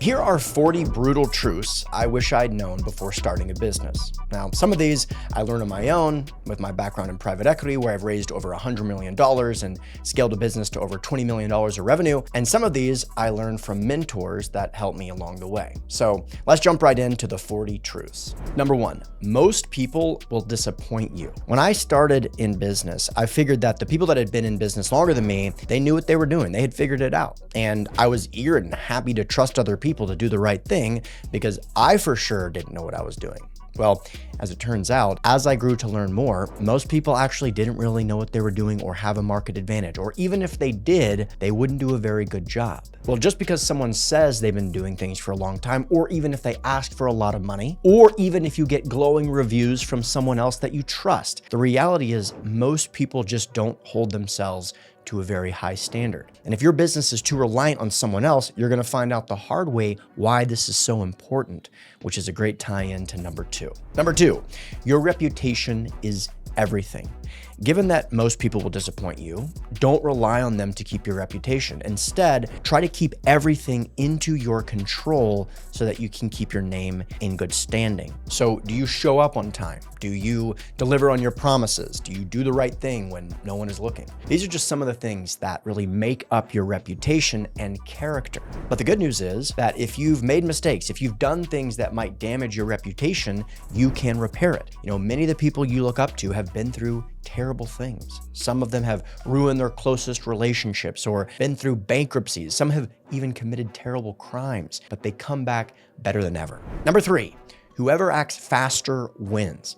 Here are 40 brutal truths I wish I'd known before starting a business. Now, some of these I learned on my own with my background in private equity, where I've raised over $100 million and scaled a business to over $20 million of revenue. And some of these I learned from mentors that helped me along the way. So let's jump right into the 40 truths. Number one, most people will disappoint you. When I started in business, I figured that the people that had been in business longer than me, they knew what they were doing. They had figured it out. And I was eager and happy to trust other people to do the right thing because I for sure didn't know what I was doing. Well, as it turns out, as I grew to learn more, most people actually didn't really know what they were doing or have a market advantage, or even if they did, they wouldn't do a very good job. Well, just because someone says they've been doing things for a long time, or even if they ask for a lot of money, or even if you get glowing reviews from someone else that you trust, the reality is most people just don't hold themselves to a very high standard. And if your business is too reliant on someone else, you're going to find out the hard way why this is so important, which is a great tie-in to number two. Number two, your reputation is everything. Given that most people will disappoint you, don't rely on them to keep your reputation. Instead, try to keep everything into your control so that you can keep your name in good standing. So, do you show up on time? Do you deliver on your promises? Do you do the right thing when no one is looking? These are just some of the things that really make up your reputation and character. But the good news is that if you've made mistakes, if you've done things that might damage your reputation, you can repair it. Many of the people you look up to have been through terrible things. Some of them have ruined their closest relationships or been through bankruptcies. Some have even committed terrible crimes, but they come back better than ever. Number three, whoever acts faster wins.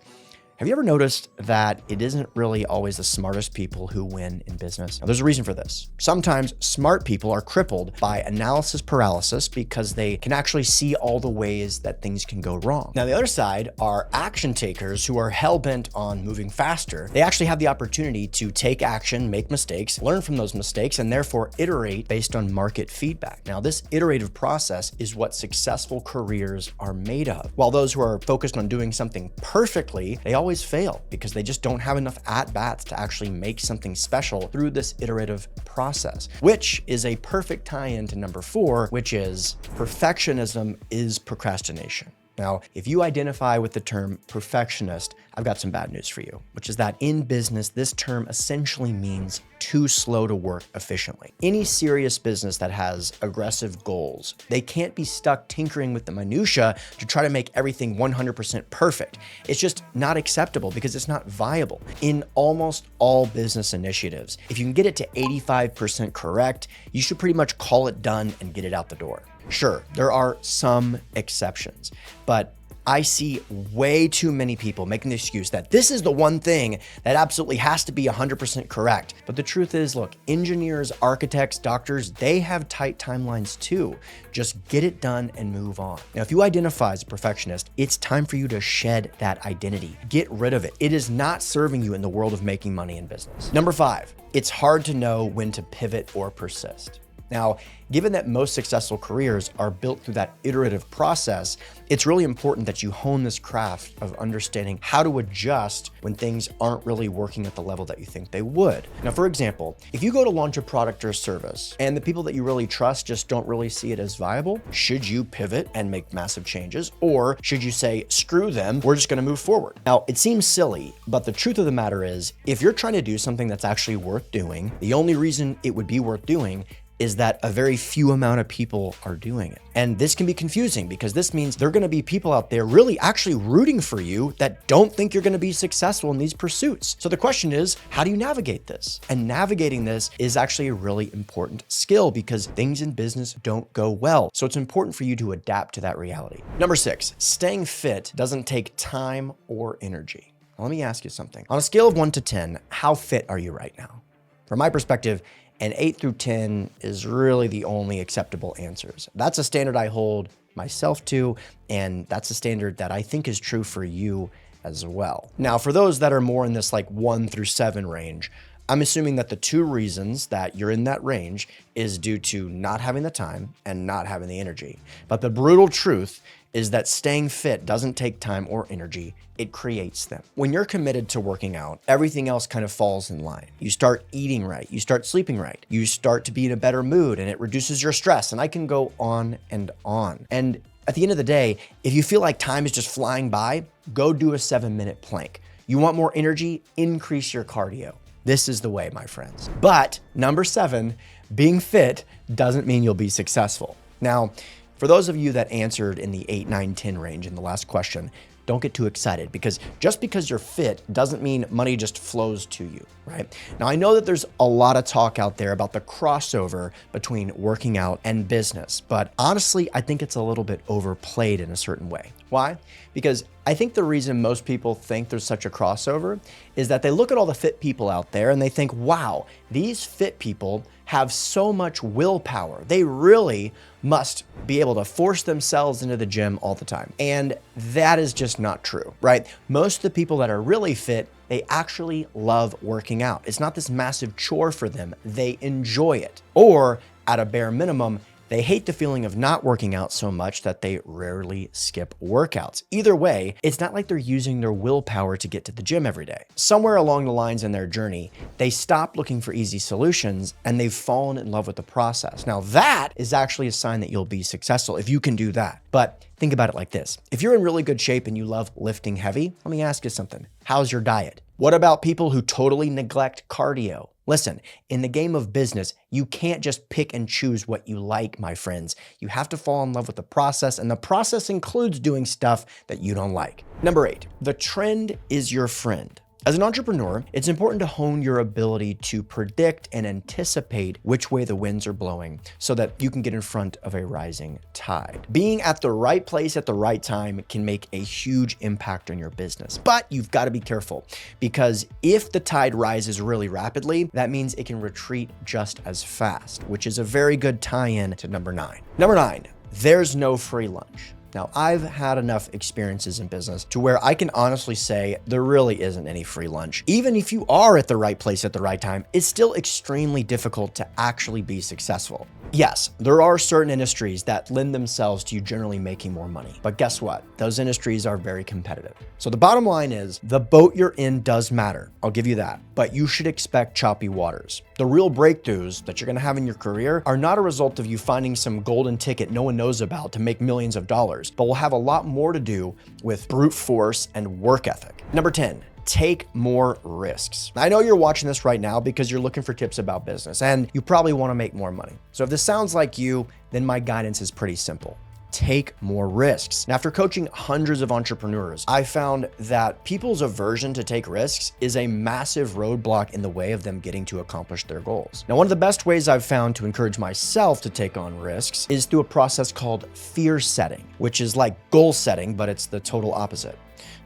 Have you ever noticed that it isn't really always the smartest people who win in business? Now, there's a reason for this. Sometimes smart people are crippled by analysis paralysis because they can actually see all the ways that things can go wrong. Now, the other side are action takers who are hell-bent on moving faster. They actually have the opportunity to take action, make mistakes, learn from those mistakes, and therefore iterate based on market feedback. Now, this iterative process is what successful careers are made of. While those who are focused on doing something perfectly, they always fail because they just don't have enough at-bats to actually make something special through this iterative process, which is a perfect tie-in to number four, which is perfectionism is procrastination. Now, if you identify with the term perfectionist, I've got some bad news for you, which is that in business, this term essentially means too slow to work efficiently. Any serious business that has aggressive goals, they can't be stuck tinkering with the minutia to try to make everything 100% perfect. It's just not acceptable because it's not viable. In almost all business initiatives, if you can get it to 85% correct, you should pretty much call it done and get it out the door. Sure, there are some exceptions, but I see way too many people making the excuse that this is the one thing that absolutely has to be 100% correct. But the truth is, look, engineers, architects, doctors, they have tight timelines too. Just get it done and move on. Now, if you identify as a perfectionist, it's time for you to shed that identity. Get rid of it. It is not serving you in the world of making money in business. Number five, it's hard to know when to pivot or persist. Now, given that most successful careers are built through that iterative process, it's really important that you hone this craft of understanding how to adjust when things aren't really working at the level that you think they would. Now, for example, if you go to launch a product or service and the people that you really trust just don't really see it as viable, should you pivot and make massive changes? Or should you say, screw them, we're just gonna move forward? Now, it seems silly, but the truth of the matter is, if you're trying to do something that's actually worth doing, the only reason it would be worth doing is that a very few amount of people are doing it. And this can be confusing because this means there are going to be people out there really actually rooting for you that don't think you're going to be successful in these pursuits. So the question is, how do you navigate this? And navigating this is actually a really important skill because things in business don't go well. So it's important for you to adapt to that reality. Number six, staying fit doesn't take time or energy. Now, let me ask you something. On a scale of 1 to 10, how fit are you right now? From my perspective, an 8 through 10 is really the only acceptable answers. That's a standard I hold myself to, and that's a standard that I think is true for you as well. Now, for those that are more in this 1 through 7 range, I'm assuming that the two reasons that you're in that range is due to not having the time and not having the energy. But the brutal truth is that staying fit doesn't take time or energy, it creates them. When you're committed to working out, everything else kind of falls in line. You start eating right, you start sleeping right, you start to be in a better mood, and it reduces your stress. And I can go on and on. And at the end of the day, if you feel like time is just flying by, go do a 7-minute plank. You want more energy? Increase your cardio. This is the way, my friends. But number 7, being fit doesn't mean you'll be successful. Now, for those of you that answered in the 8, 9, 10 range in the last question, don't get too excited, because just because you're fit doesn't mean money just flows to you, right? Now, I know that there's a lot of talk out there about the crossover between working out and business, but honestly, I think it's a little bit overplayed in a certain way. Why? Because I think the reason most people think there's such a crossover is that they look at all the fit people out there and they think, wow, these fit people have so much willpower. They really must be able to force themselves into the gym all the time. And that is just not true, right? Most of the people that are really fit, they actually love working out. It's not this massive chore for them. They enjoy it. Or at a bare minimum, they hate the feeling of not working out so much that they rarely skip workouts. Either way, it's not like they're using their willpower to get to the gym every day. Somewhere along the lines in their journey, they stopped looking for easy solutions and they've fallen in love with the process. Now that is actually a sign that you'll be successful if you can do that. But think about it like this. If you're in really good shape and you love lifting heavy, let me ask you something. How's your diet? What about people who totally neglect cardio? Listen, in the game of business, you can't just pick and choose what you like, my friends. You have to fall in love with the process, and the process includes doing stuff that you don't like. Number 8, the trend is your friend. As an entrepreneur, it's important to hone your ability to predict and anticipate which way the winds are blowing so that you can get in front of a rising tide. Being at the right place at the right time can make a huge impact on your business, but you've got to be careful, because if the tide rises really rapidly, that means it can retreat just as fast, which is a very good tie-in to number 9. Number 9, there's no free lunch. Now, I've had enough experiences in business to where I can honestly say there really isn't any free lunch. Even if you are at the right place at the right time, it's still extremely difficult to actually be successful. Yes, there are certain industries that lend themselves to you generally making more money, but guess what? Those industries are very competitive. So the bottom line is the boat you're in does matter. I'll give you that, but you should expect choppy waters. The real breakthroughs that you're gonna have in your career are not a result of you finding some golden ticket no one knows about to make millions of dollars, but will have a lot more to do with brute force and work ethic. Number 10, take more risks. I know you're watching this right now because you're looking for tips about business and you probably want to make more money. So if this sounds like you, then my guidance is pretty simple. Take more risks. Now, after coaching hundreds of entrepreneurs, I found that people's aversion to take risks is a massive roadblock in the way of them getting to accomplish their goals. Now, one of the best ways I've found to encourage myself to take on risks is through a process called fear setting, which is like goal setting, but it's the total opposite.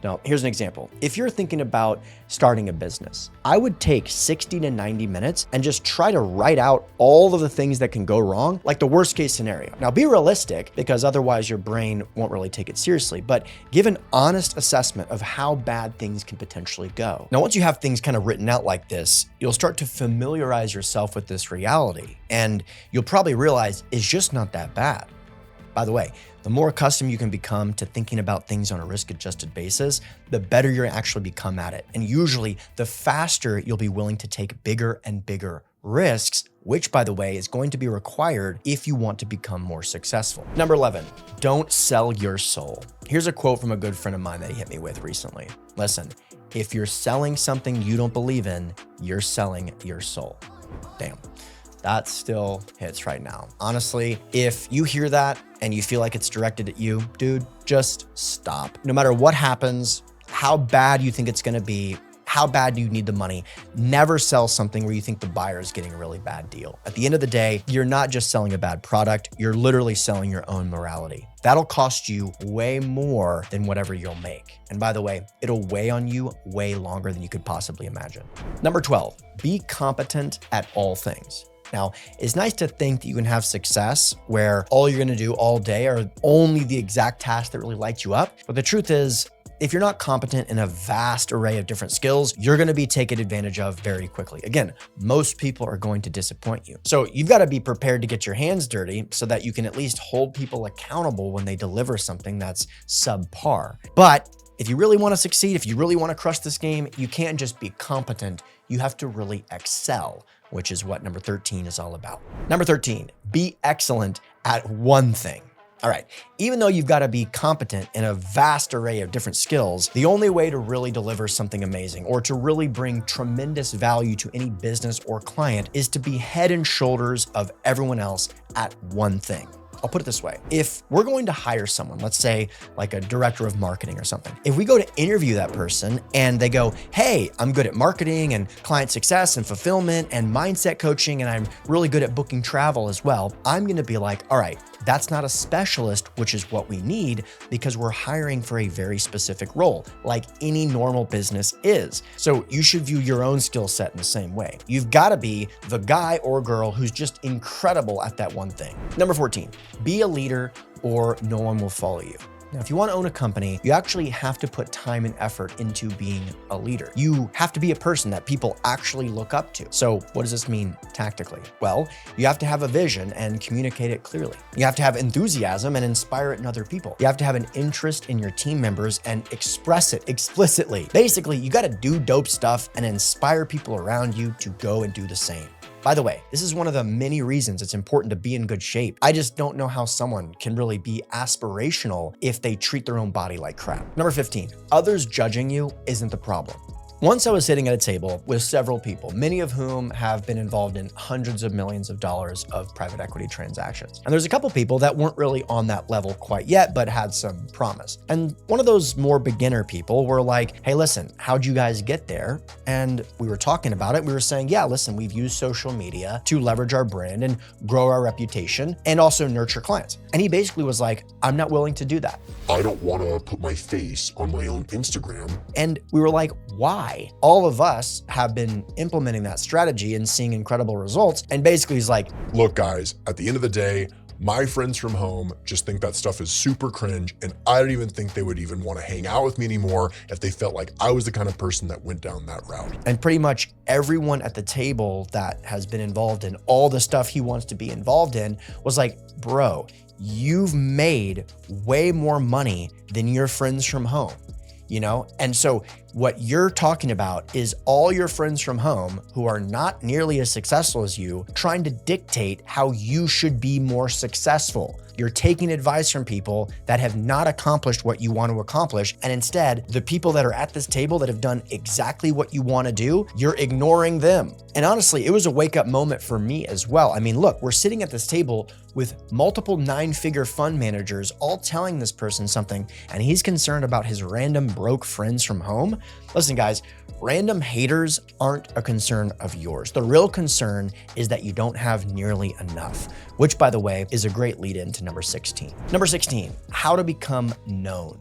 Now, here's an example. If you're thinking about starting a business, I would take 60 to 90 minutes and just try to write out all of the things that can go wrong, like the worst case scenario. Now, be realistic, because otherwise your brain won't really take it seriously, but give an honest assessment of how bad things can potentially go. Now, once you have things kind of written out like this, you'll start to familiarize yourself with this reality, and you'll probably realize it's just not that bad. By the way, the more accustomed you can become to thinking about things on a risk-adjusted basis, the better you'll actually become at it. And usually, the faster you'll be willing to take bigger and bigger risks, which, by the way, is going to be required if you want to become more successful. Number 11, don't sell your soul. Here's a quote from a good friend of mine that he hit me with recently. Listen, if you're selling something you don't believe in, you're selling your soul. Damn. That still hits right now. Honestly, if you hear that and you feel like it's directed at you, dude, just stop. No matter what happens, how bad you think it's gonna be, how bad you need the money, never sell something where you think the buyer is getting a really bad deal. At the end of the day, you're not just selling a bad product, you're literally selling your own morality. That'll cost you way more than whatever you'll make. And by the way, it'll weigh on you way longer than you could possibly imagine. Number 12, be competent at all things. Now, it's nice to think that you can have success where all you're gonna do all day are only the exact tasks that really light you up. But the truth is, if you're not competent in a vast array of different skills, you're going to be taken advantage of very quickly. Again, most people are going to disappoint you. So you've got to be prepared to get your hands dirty so that you can at least hold people accountable when they deliver something that's subpar. But if you really want to succeed, if you really want to crush this game, you can't just be competent. You have to really excel, which is what number 13 is all about. Number 13, be excellent at one thing. All right, even though you've got to be competent in a vast array of different skills, the only way to really deliver something amazing or to really bring tremendous value to any business or client is to be head and shoulders of everyone else at one thing. I'll put it this way. If we're going to hire someone, let's say like a director of marketing or something, if we go to interview that person and they go, hey, I'm good at marketing and client success and fulfillment and mindset coaching, and I'm really good at booking travel as well, I'm going to be like, all right, that's not a specialist, which is what we need because we're hiring for a very specific role, like any normal business is. So you should view your own skill set in the same way. You've got to be the guy or girl who's just incredible at that one thing. Number 14, be a leader or no one will follow you. Now, if you want to own a company, you actually have to put time and effort into being a leader. You have to be a person that people actually look up to. So what does this mean tactically? Well, you have to have a vision and communicate it clearly. You have to have enthusiasm and inspire it in other people. You have to have an interest in your team members and express it explicitly. Basically, you got to do dope stuff and inspire people around you to go and do the same. By the way, this is one of the many reasons it's important to be in good shape. I just don't know how someone can really be aspirational if they treat their own body like crap. Number 15, others judging you isn't the problem. Once I was sitting at a table with several people, many of whom have been involved in hundreds of millions of dollars of private equity transactions. And there's a couple people that weren't really on that level quite yet, but had some promise. And one of those more beginner people were like, hey, listen, how'd you guys get there? And we were talking about it. We were saying, yeah, listen, we've used social media to leverage our brand and grow our reputation and also nurture clients. And he basically was like, I'm not willing to do that. I don't want to put my face on my own Instagram. And we were like, why? All of us have been implementing that strategy and seeing incredible results. And basically he's like, look, guys, at the end of the day, my friends from home just think that stuff is super cringe, and I don't even think they would even want to hang out with me anymore if they felt like I was the kind of person that went down that route. And pretty much everyone at the table that has been involved in all the stuff he wants to be involved in was like, bro, you've made way more money than your friends from home. You know? And so what you're talking about is all your friends from home who are not nearly as successful as you trying to dictate how you should be more successful. You're taking advice from people that have not accomplished what you want to accomplish. And instead, the people that are at this table that have done exactly what you want to do, you're ignoring them. And honestly, it was a wake-up moment for me as well. I mean, look, we're sitting at this table with multiple 9-figure fund managers all telling this person something, and he's concerned about his random broke friends from home. Listen, guys, random haters aren't a concern of yours. The real concern is that you don't have nearly enough, which, by the way, is a great lead into number 16. Number 16, how to become known.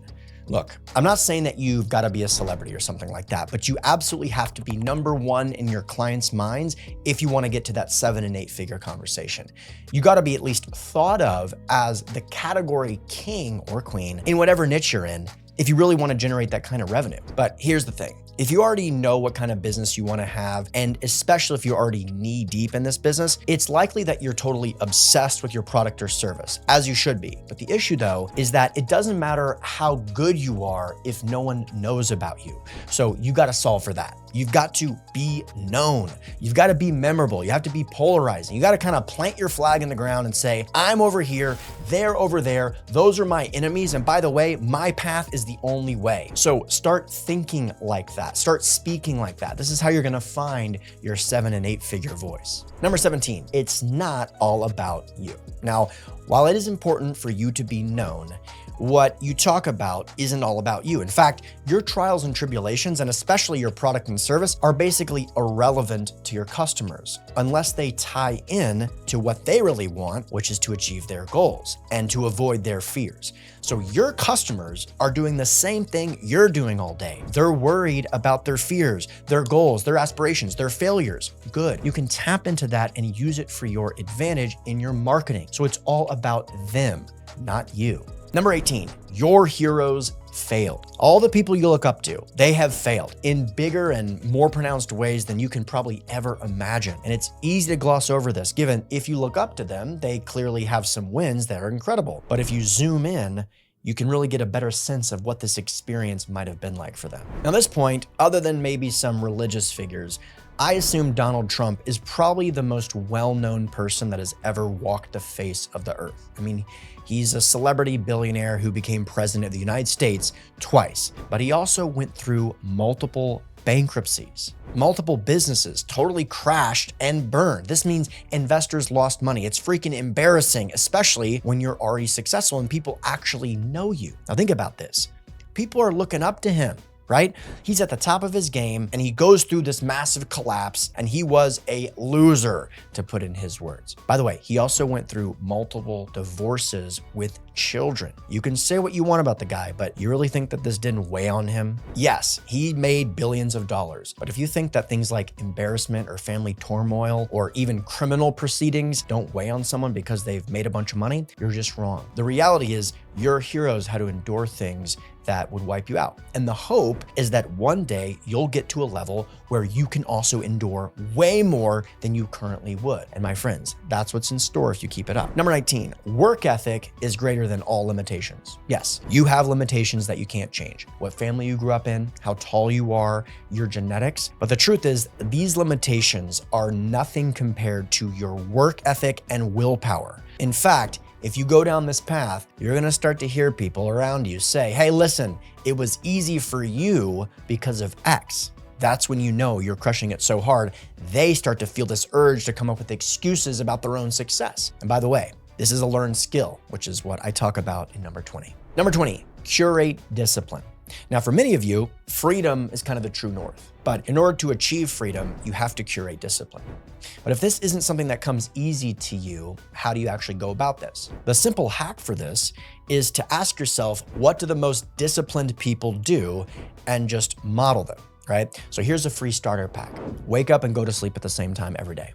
Look, I'm not saying that you've got to be a celebrity or something like that, but you absolutely have to be number one in your clients' minds if you want to get to that 7- and 8-figure conversation. You got to be at least thought of as the category king or queen in whatever niche you're in if you really want to generate that kind of revenue. But here's the thing. If you already know what kind of business you want to have, and especially if you're already knee deep in this business, it's likely that you're totally obsessed with your product or service, as you should be. But the issue though, is that it doesn't matter how good you are if no one knows about you. So you got to solve for that. You've got to be known. You've got to be memorable. You have to be polarizing. You got to kind of plant your flag in the ground and say, I'm over here, they're over there. Those are my enemies. And by the way, my path is the only way. So start thinking like that. Start speaking like that. This is how you're going to find your 7- and 8-figure voice. Number 17, it's not all about you. Now, while it is important for you to be known, what you talk about isn't all about you. In fact, your trials and tribulations, and especially your product and service, are basically irrelevant to your customers unless they tie in to what they really want, which is to achieve their goals and to avoid their fears. So your customers are doing the same thing you're doing all day. They're worried about their fears, their goals, their aspirations, their failures. Good. You can tap into that and use it for your advantage in your marketing. So it's all about them, not you. Number 18, your heroes failed. All the people you look up to, they have failed in bigger and more pronounced ways than you can probably ever imagine. And it's easy to gloss over this, given if you look up to them, they clearly have some wins that are incredible. But if you zoom in, you can really get a better sense of what this experience might have been like for them. Now, at this point, other than maybe some religious figures, I assume Donald Trump is probably the most well-known person that has ever walked the face of the earth. I mean, he's a celebrity billionaire who became president of the United States twice, but he also went through multiple bankruptcies. Multiple businesses totally crashed and burned. This means investors lost money. It's freaking embarrassing, especially when you're already successful and people actually know you. Now think about this. People are looking up to him, right? He's at the top of his game and he goes through this massive collapse and he was a loser, to put in his words. By the way, he also went through multiple divorces with children. You can say what you want about the guy, but you really think that this didn't weigh on him? Yes, he made billions of dollars, but if you think that things like embarrassment or family turmoil or even criminal proceedings don't weigh on someone because they've made a bunch of money, you're just wrong. The reality is your heroes had to endure things that would wipe you out. And the hope is that one day you'll get to a level where you can also endure way more than you currently would. And my friends, that's what's in store if you keep it up. Number 19, work ethic is greater than all limitations. Yes, you have limitations that you can't change. What family you grew up in, how tall you are, your genetics. But the truth is, these limitations are nothing compared to your work ethic and willpower. In fact, if you go down this path, you're gonna start to hear people around you say, hey, listen, it was easy for you because of X. That's when you know you're crushing it so hard, they start to feel this urge to come up with excuses about their own success. And by the way, this is a learned skill, which is what I talk about in number 20. Number 20, curate discipline. Now, for many of you, freedom is kind of the true north. But in order to achieve freedom, you have to curate discipline. But if this isn't something that comes easy to you, how do you actually go about this? The simple hack for this is to ask yourself, what do the most disciplined people do, and just model them, right? So here's a free starter pack. Wake up and go to sleep at the same time every day.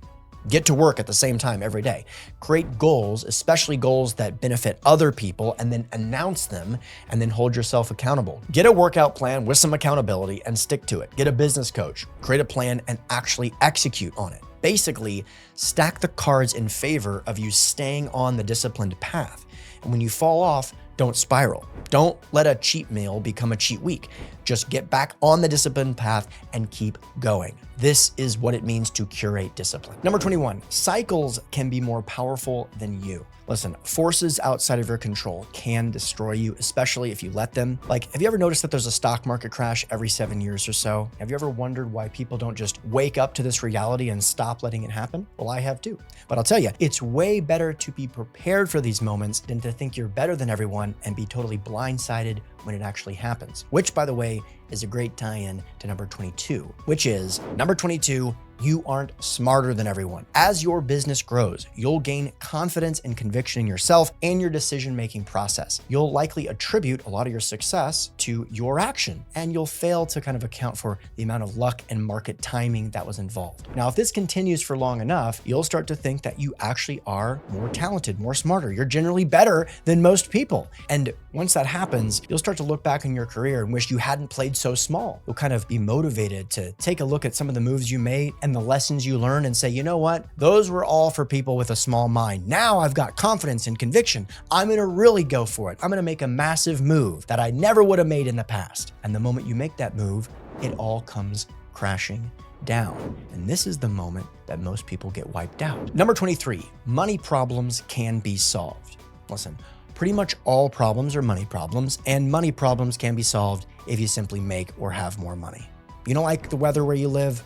Get to work at the same time every day. Create goals, especially goals that benefit other people, and then announce them, and then hold yourself accountable. Get a workout plan with some accountability and stick to it. Get a business coach, create a plan, and actually execute on it. Basically, stack the cards in favor of you staying on the disciplined path. And when you fall off, don't spiral. Don't let a cheat meal become a cheat week. Just get back on the disciplined path and keep going. This is what it means to curate discipline. Number 21, cycles can be more powerful than you. Listen, forces outside of your control can destroy you, especially if you let them. Like, have you ever noticed that there's a stock market crash every 7 years or so? Have you ever wondered why people don't just wake up to this reality and stop letting it happen? Well, I have too. But I'll tell you, it's way better to be prepared for these moments than to think you're better than everyone and be totally blindsided when it actually happens. Which, by the way, is a great tie-in to number 22, which is number 22, you aren't smarter than everyone. As your business grows, you'll gain confidence and conviction in yourself and your decision-making process. You'll likely attribute a lot of your success to your action, and you'll fail to kind of account for the amount of luck and market timing that was involved. Now, if this continues for long enough, you'll start to think that you actually are more talented, more smarter. You're generally better than most people. And once that happens, you'll start to look back in your career and wish you hadn't played so small. You'll kind of be motivated to take a look at some of the moves you made and the lessons you learned and say, you know what? Those were all for people with a small mind. Now I've got confidence and conviction. I'm gonna really go for it. I'm gonna make a massive move that I never would have made in the past. And the moment you make that move, it all comes crashing down. And this is the moment that most people get wiped out. Number 23, money problems can be solved. Listen, pretty much all problems are money problems, and money problems can be solved if you simply make or have more money. You don't like the weather where you live?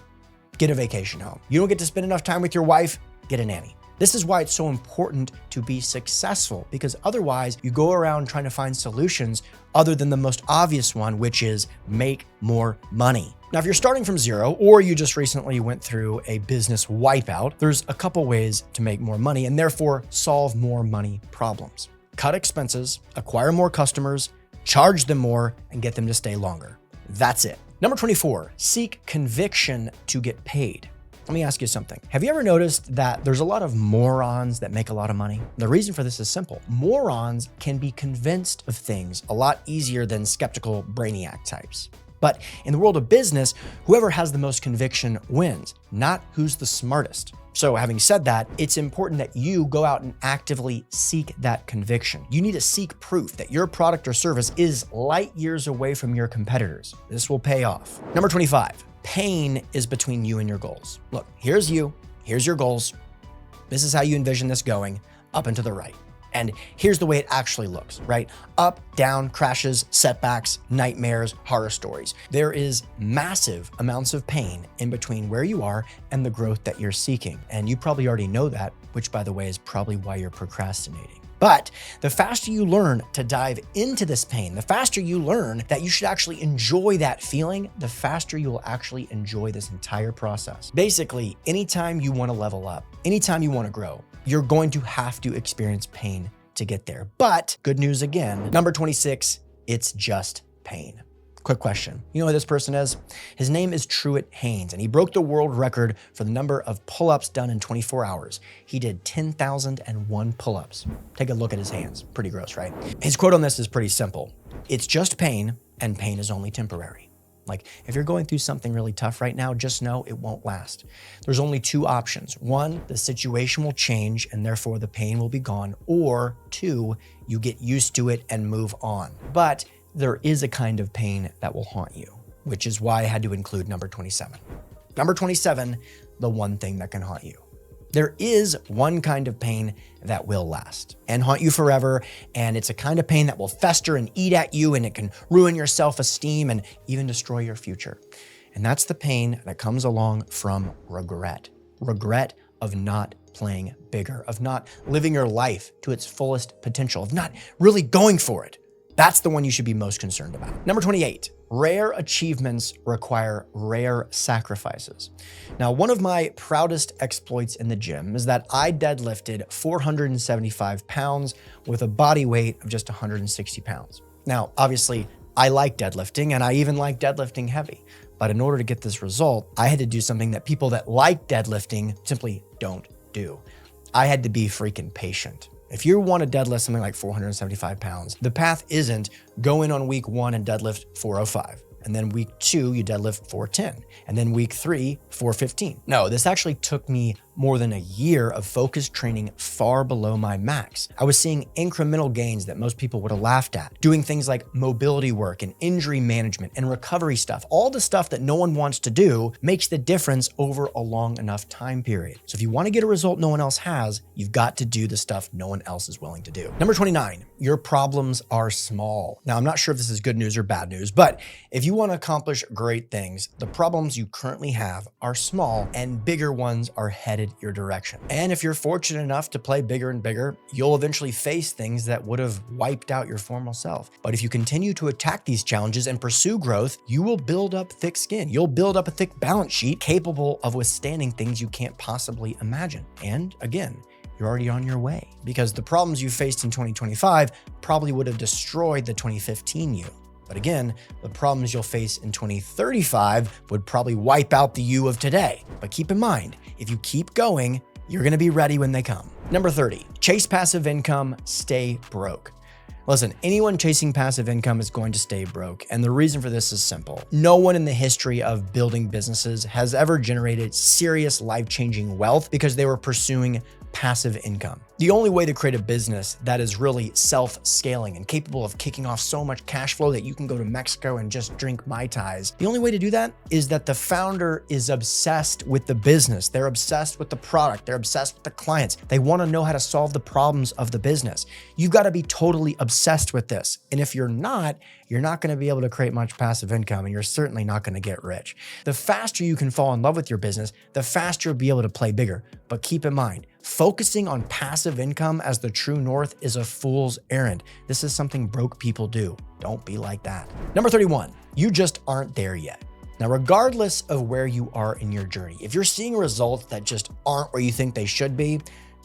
Get a vacation home. You don't get to spend enough time with your wife? Get a nanny. This is why it's so important to be successful, because otherwise you go around trying to find solutions other than the most obvious one, which is make more money. Now, if you're starting from zero, or you just recently went through a business wipeout, there's a couple ways to make more money and therefore solve more money problems. Cut expenses, acquire more customers, charge them more, and get them to stay longer. That's it. Number 24, seek conviction to get paid. Let me ask you something. Have you ever noticed that there's a lot of morons that make a lot of money? The reason for this is simple. Morons can be convinced of things a lot easier than skeptical brainiac types. But in the world of business, whoever has the most conviction wins, not who's the smartest. So having said that, it's important that you go out and actively seek that conviction. You need to seek proof that your product or service is light years away from your competitors. This will pay off. Number 25, pain is between you and your goals. Look, here's you, here's your goals. This is how you envision this going, up and to the right. And here's the way it actually looks, right? Up, down, crashes, setbacks, nightmares, horror stories. There is massive amounts of pain in between where you are and the growth that you're seeking. And you probably already know that, which by the way is probably why you're procrastinating. But the faster you learn to dive into this pain, the faster you learn that you should actually enjoy that feeling, the faster you will actually enjoy this entire process. Basically, anytime you want to level up, anytime you want to grow, you're going to have to experience pain to get there. But good news again, number 26, it's just pain. Quick question. You know who this person is? His name is Curate, and he broke the world record for the number of pull-ups done in 24 hours. He did 10,001 pull-ups. Take a look at his hands. Pretty gross, right? His quote on this is pretty simple. It's just pain, and pain is only temporary. Like, if you're going through something really tough right now, just know it won't last. There's only two options. One, the situation will change and therefore the pain will be gone. Or two, you get used to it and move on. But there is a kind of pain that will haunt you, which is why I had to include number 27. Number 27, the one thing that can haunt you. There is one kind of pain that will last and haunt you forever, and it's a kind of pain that will fester and eat at you, and it can ruin your self-esteem and even destroy your future. And that's the pain that comes along from regret. Regret of not playing bigger, of not living your life to its fullest potential, of not really going for it. That's the one you should be most concerned about. Number 28, rare achievements require rare sacrifices. Now, one of my proudest exploits in the gym is that I deadlifted 475 pounds with a body weight of just 160 pounds. Now, obviously, I like deadlifting and I even like deadlifting heavy. But in order to get this result, I had to do something that people that like deadlifting simply don't do. I had to be freaking patient. If you want to deadlift something like 475 pounds, the path isn't go in on week 1 and deadlift 405. And then week 2, you deadlift 410. And then week 3, 415. No, this actually took me more than a year of focused training far below my max. I was seeing incremental gains that most people would have laughed at, doing things like mobility work and injury management and recovery stuff. All the stuff that no one wants to do makes the difference over a long enough time period. So if you want to get a result no one else has, you've got to do the stuff no one else is willing to do. Number 29, your problems are small. Now, I'm not sure if this is good news or bad news, but if you want to accomplish great things, the problems you currently have are small and bigger ones are headed your direction. And if you're fortunate enough to play bigger and bigger, you'll eventually face things that would have wiped out your former self. But if you continue to attack these challenges and pursue growth, you will build up thick skin. You'll build up a thick balance sheet capable of withstanding things you can't possibly imagine. And again, you're already on your way because the problems you faced in 2025 probably would have destroyed the 2015 you. But again, the problems you'll face in 2035 would probably wipe out the you of today. But keep in mind, if you keep going, you're gonna be ready when they come. Number 30, chase passive income, stay broke. Listen, anyone chasing passive income is going to stay broke. And the reason for this is simple. No one in the history of building businesses has ever generated serious life-changing wealth because they were pursuing passive income. The only way to create a business that is really self-scaling and capable of kicking off so much cash flow that you can go to Mexico and just drink Mai Tais, the only way to do that is that the founder is obsessed with the business. They're obsessed with the product. They're obsessed with the clients. They want to know how to solve the problems of the business. You've got to be totally obsessed with this. And if you're not going to be able to create much passive income, and you're certainly not going to get rich. The faster you can fall in love with your business, the faster you'll be able to play bigger. But keep in mind, focusing on passive income as the true north is a fool's errand. This is something broke people do. Don't be like that. Number 31, you just aren't there yet. Now, regardless of where you are in your journey, if you're seeing results that just aren't where you think they should be,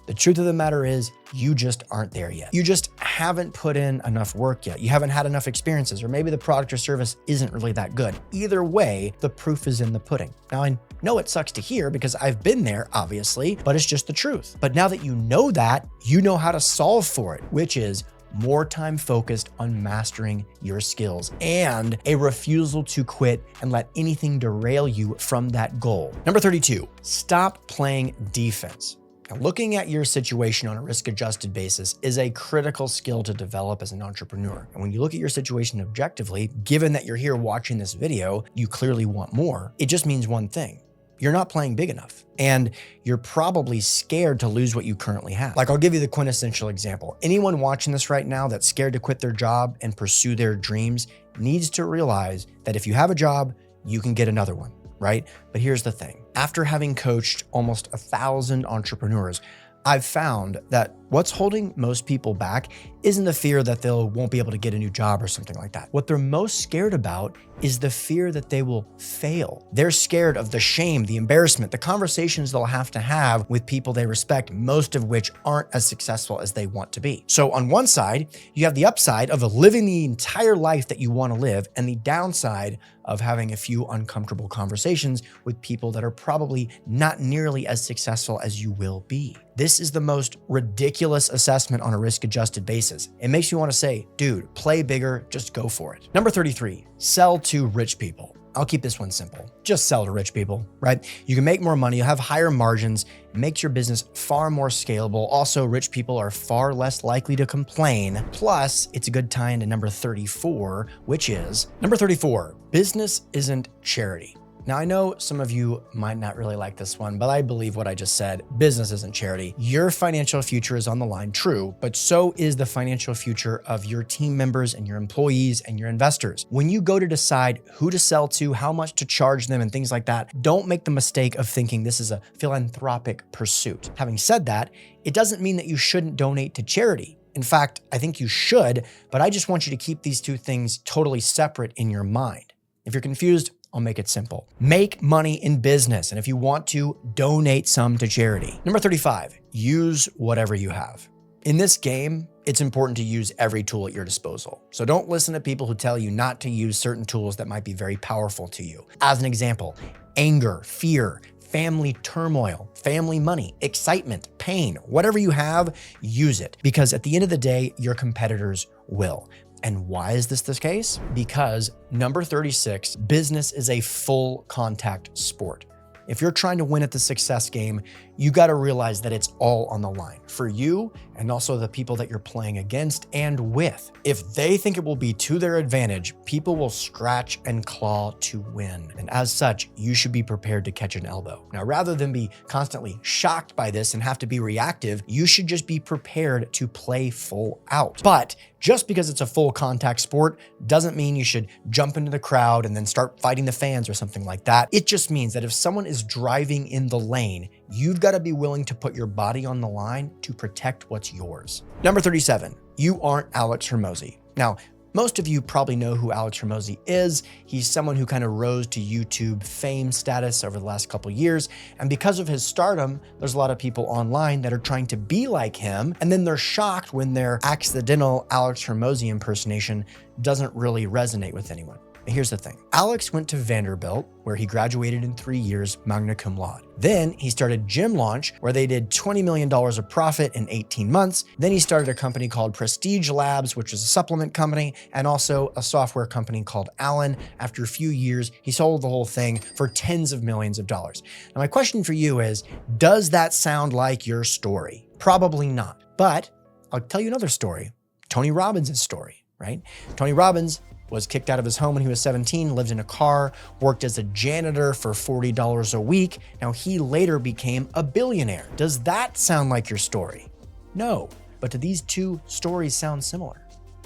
The truth of the matter is you just aren't there yet. You just haven't put in enough work yet. You haven't had enough experiences, or maybe the product or service isn't really that good. Either way, the proof is in the pudding. Now, I know it sucks to hear because I've been there, obviously, but it's just the truth. But now that you know that, you know how to solve for it, which is more time focused on mastering your skills and a refusal to quit and let anything derail you from that goal. Number 32, stop playing defense. Now, looking at your situation on a risk-adjusted basis is a critical skill to develop as an entrepreneur. And when you look at your situation objectively, given that you're here watching this video, you clearly want more. It just means one thing. You're not playing big enough, and you're probably scared to lose what you currently have. Like, I'll give you the quintessential example. Anyone watching this right now that's scared to quit their job and pursue their dreams needs to realize that if you have a job, you can get another one, right? But here's the thing. After having coached almost 1,000 entrepreneurs, I've found that what's holding most people back isn't the fear that they won't be able to get a new job or something like that. What they're most scared about is the fear that they will fail. They're scared of the shame, the embarrassment, the conversations they'll have to have with people they respect, most of which aren't as successful as they want to be. So on one side, you have the upside of living the entire life that you want to live, and the downside of having a few uncomfortable conversations with people that are probably not nearly as successful as you will be. This is the most ridiculous assessment on a risk-adjusted basis. It makes me want to say, dude, play bigger, just go for it. Number 33, sell to rich people. I'll keep this one simple. Just sell to rich people, right? You can make more money, you'll have higher margins, it makes your business far more scalable. Also, rich people are far less likely to complain. Plus, it's a good tie into number 34, which is number 34, business isn't charity. Now, I know some of you might not really like this one, but I believe what I just said. Business isn't charity. Your financial future is on the line, true, but so is the financial future of your team members and your employees and your investors. When you go to decide who to sell to, how much to charge them, and things like that, don't make the mistake of thinking this is a philanthropic pursuit. Having said that, it doesn't mean that you shouldn't donate to charity. In fact, I think you should, but I just want you to keep these two things totally separate in your mind. If you're confused, I'll make it simple. Make money in business, and if you want to, donate some to charity. Number 35, use whatever you have. In this game, it's important to use every tool at your disposal. So don't listen to people who tell you not to use certain tools that might be very powerful to you. As an example, anger, fear, family turmoil, family money, excitement, pain, whatever you have, use it. Because at the end of the day, your competitors will. And why is this the case? Because number 36, business is a full contact sport. If you're trying to win at the success game, you got to realize that it's all on the line for you and also the people that you're playing against and with. If they think it will be to their advantage, people will scratch and claw to win. And as such, you should be prepared to catch an elbow. Now, rather than be constantly shocked by this and have to be reactive, you should just be prepared to play full out. But just because it's a full contact sport doesn't mean you should jump into the crowd and then start fighting the fans or something like that. It just means that if someone is driving in the lane, you've got to be willing to put your body on the line to protect what's yours. Number 37, you aren't Alex Hormozi. Now, most of you probably know who Alex Hormozi is. He's someone who kind of rose to YouTube fame status over the last couple years. And because of his stardom, there's a lot of people online that are trying to be like him. And then they're shocked when their accidental Alex Hormozi impersonation doesn't really resonate with anyone. And here's the thing. Alex went to Vanderbilt, where he graduated in 3 years, magna cum laude. Then he started Gym Launch, where they did $20 million of profit in 18 months. Then he started a company called Prestige Labs, which is a supplement company, and also a software company called Allen. After a few years, he sold the whole thing for tens of millions of dollars. Now, my question for you is, does that sound like your story? Probably not. But I'll tell you another story, Tony Robbins' story, right? Tony Robbins was kicked out of his home when he was 17, lived in a car, worked as a janitor for $40 a week. Now, he later became a billionaire. Does that sound like your story? No. But do these two stories sound similar?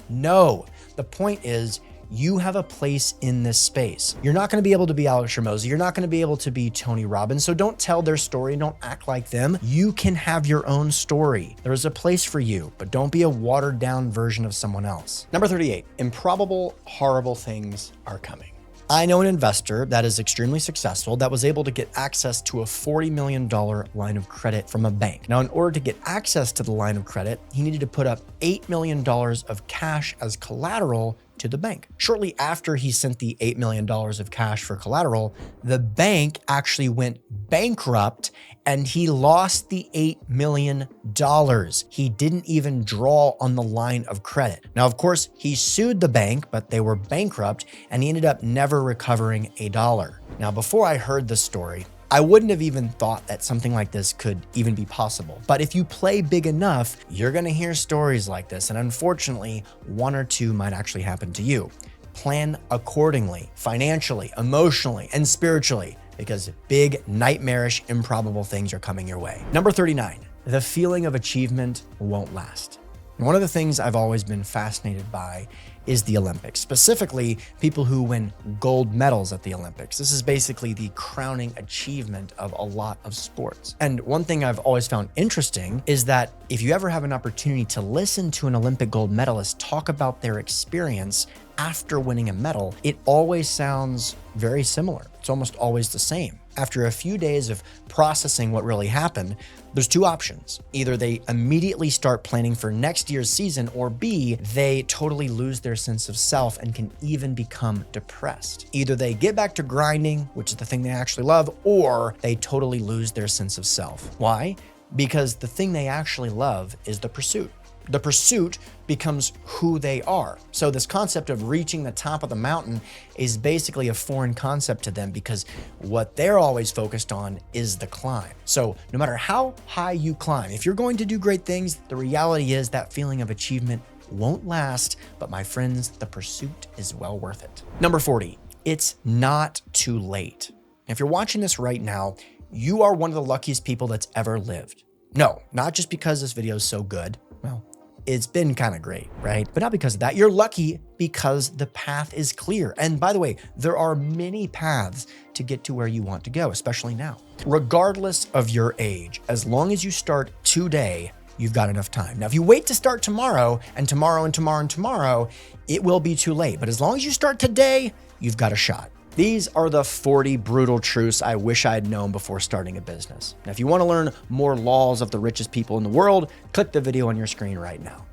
No. The point is, you have a place in this space. You're not going to be able to be Alex Hormozi. You're not going to be able to be Tony Robbins. So don't tell their story and don't act like them. You can have your own story. There is a place for you, but don't be a watered down version of someone else. Number 38, improbable, horrible things are coming. I know an investor that is extremely successful that was able to get access to a $40 million line of credit from a bank. Now, in order to get access to the line of credit, he needed to put up $8 million of cash as collateral to the bank. Shortly after he sent the $8 million of cash for collateral, the bank actually went bankrupt and he lost the $8 million. He didn't even draw on the line of credit. Now, of course, he sued the bank, but they were bankrupt and he ended up never recovering a dollar. Now, before I heard this story, I wouldn't have even thought that something like this could even be possible. But if you play big enough, you're gonna hear stories like this. And unfortunately, one or two might actually happen to you. Plan accordingly, financially, emotionally, and spiritually, because big, nightmarish, improbable things are coming your way. Number 39, the feeling of achievement won't last. And one of the things I've always been fascinated by is the Olympics, specifically people who win gold medals at the Olympics. This is basically the crowning achievement of a lot of sports. And one thing I've always found interesting is that if you ever have an opportunity to listen to an Olympic gold medalist talk about their experience after winning a medal, it always sounds very similar. It's almost always the same. After a few days of processing what really happened, there's two options. Either they immediately start planning for next year's season, or B, they totally lose their sense of self and can even become depressed. Either they get back to grinding, which is the thing they actually love, or they totally lose their sense of self. Why? Because the thing they actually love is the pursuit. The pursuit becomes who they are. So this concept of reaching the top of the mountain is basically a foreign concept to them because what they're always focused on is the climb. So no matter how high you climb, if you're going to do great things, the reality is that feeling of achievement won't last, but my friends, the pursuit is well worth it. Number 40, it's not too late. If you're watching this right now, you are one of the luckiest people that's ever lived. No, not just because this video is so good. Well, it's been kind of great, right? But not because of that. You're lucky because the path is clear. And by the way, there are many paths to get to where you want to go, especially now. Regardless of your age, as long as you start today, you've got enough time. Now, if you wait to start tomorrow and tomorrow and tomorrow and tomorrow, it will be too late. But as long as you start today, you've got a shot. These are the 40 brutal truths I wish I had known before starting a business. Now, if you want to learn more laws of the richest people in the world, click the video on your screen right now.